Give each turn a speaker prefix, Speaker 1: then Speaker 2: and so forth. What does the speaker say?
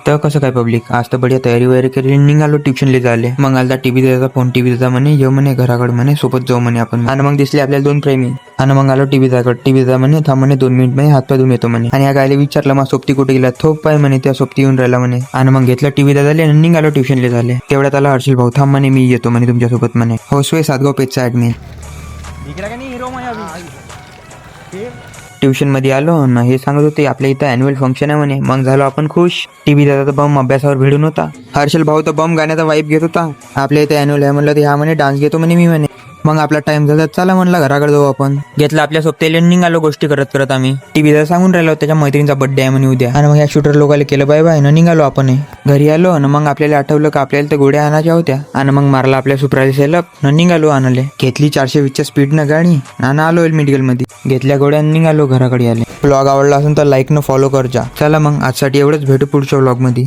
Speaker 1: तर कसं काय पब्लिक, आज तर बढिया तयारी वगैरे केली, निघालो ट्युशनला जायले. मग आलता टीव्ही द्यायचा फोन, टीव्ही द्यायचा म्हणे, ये म्हणे घराकडे म्हणे, सोबत जाऊ म्हणे आपण. आणि मग दिसले आपल्याला दोन प्रेमी. आणि मग आलो टीव्ही जायकडे, टीव्ही जा म्हणे, थांब म्हणे 2 मिनिट म्हणे, हातपाय धुवून येतो म्हणे. आणि या गायला विचारलं मग सोबती कुठे गेला, थोप पाय म्हणे, त्या सोबती येऊन राहिला म्हणे. आणि मग घेतलं टीव्ही झाले आणि निघालो ट्युशनला झाले. तेवढ्यात आला हर्षल भाऊ, थांब म्हणे मी येतो म्हणे तुमच्यासोबत म्हणे. हो सोय सातगाव पेजचा ऍडमिन. ट्युशन मध्ये आलो ना, हे सांगत होते आपल्या इथं अॅन्युअल फंक्शन आहे म्हणे. मग झालो आपण खुश. टीव्ही दादा तर बम अभ्यासावर भिडून होता. हर्षल भाऊ तर बम गाण्याचा वाईब घेत होता. आपल्या इथं अॅन्युअल आहे म्हणलं, ह्या म्हणे डान्स घेतो म्हणे मी म्हणे. मग आपला टाइम झाला, चला म्हणला घराकडे जाऊ आपण. घेतला आपल्या सोबतीला, निघालो गोष्टी करत करत आम्ही. टीव्ही दादा सांगून राहिलो त्याच्या मैत्रिणीचा बर्थडे आहे म्हणे उद्या. आणि मग या शूटर लोकांना केलं बाय बाय ना, निघालो आपण. घरी आलो आणि मग आपल्याला आठवलं का आपल्याला तर गोड्या आणायच्या होत्या. आणि मग मारला आपल्या सुप्राली सेलप न, निघालो आणाले. घेतली 420च्या स्पीडनं गाडी आणि आलो मेडिकल मध्ये. घेतल्या गोड्या निघालो घराकडे आले. ब्लॉग आवडला असेल तर लाईक न फॉलो कर जा. चला मग आजसाठी एवढंच, भेटू पुढच्या व्लॉग मध्ये.